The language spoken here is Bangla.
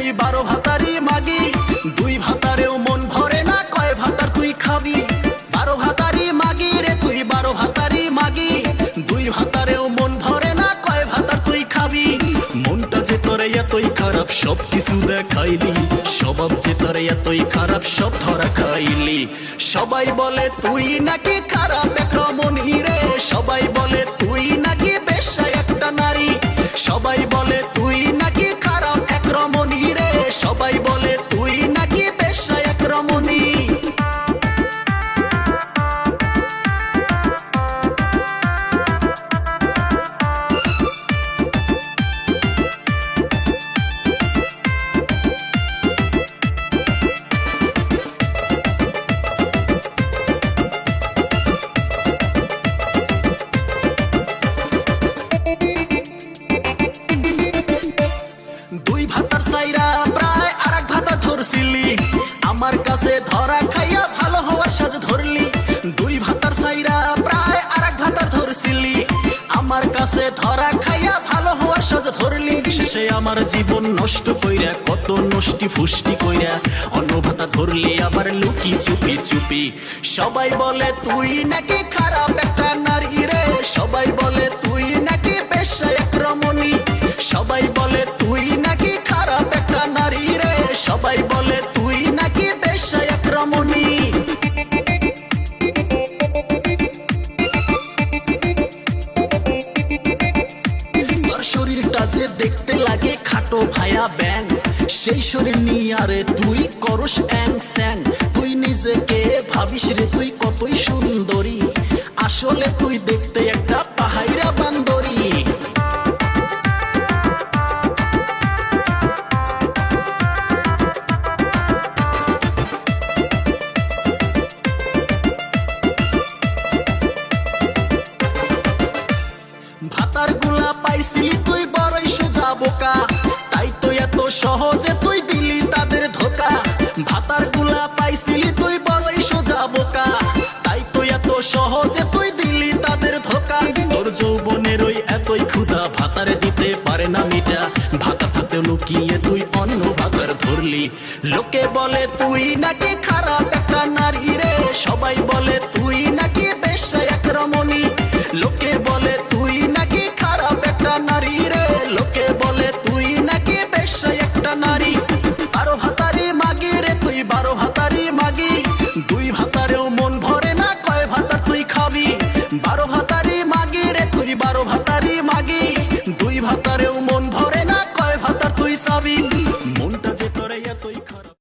তুই 12 ভাতারি মাগি, 2 ভাতারেও মন ভরে না, কয় ভাতার তুই খাবি? 12 ভাতারি মাগি রে তুই, 12 ভাতারি মাগি, 2 ভাতারেও মন ভরে না, কয় ভাতার তুই খাবি? মনটা যে তোরে এতই খারাপ সব কিছু দেখাইলি, স্বভাব যে তোরে এতই খারাপ সব ধরা খাইলি। সবাই বলে তুই নাকি খারাপ এক রমণী রে, সবাই বলে তুই নাকি বেশ্যা একটা নারী, সবাই বলে তুই নাকি খারাপ এক রমণী রে, সবাই বলে তুই নাকি বেশ্যা এক রমণী। আমার কাছে ধরা খাইয়া ভালো হওয়ার সাজ ধরলি, 2 ভাতার সাইরা প্রায় আরেক ভাতার ধরছিলি। আমার কাছে ধরা খাইয়া ভালো হওয়ার সাজ ধরলি, শেষে আমার জীবন নষ্ট কইরা কত নষ্টি ফুষ্টি কইরা অন্য ভাতা ধরলি আবার লুকি চুপি চুপি। সবাই বলে তুই নাকি খারাপ একটা নারী রে, সবাই বলে তুই নাকি বেশ্যা এক রমণী, সবাই বলে তুই নাকি খারাপ একটা নারী রে, সবাই বলে তুই নাকি বেশ্যা এক রমণী। তোর শরীরটা যে দেখতে লাগে খাটো ভায়া ব্যাং, সেই শরীর নিয়ে আরে তুই করস অ্যাং স্যাং। তুই নিজেকে ভাবিস রে তুই কতই সুন্দরী, আসলে তুই দেখতে একটা পাহাইরা বান্দরী। ভাতার গুলা পাইছিলি তুই বড়ই সোজা বোকা, তাই তো এত সহজে তুই দিলি তাদের ধোকা। ভাতার গুলা পাইছিলি তুই বড়ই সোজা বোকা, তাই তো এত সহজে তুই দিলি তাদের ধোকা। তোর যৌবনের ওই এতই ক্ষুধা ভাতারে দিতে পারে না মিটা, ভাতার হাতে লুকিয়ে তুই অন্য ভাতার ধরলি। লোকে বলে তুই নাকি খারাপ একটা নারী রে, সবাই বলে তুই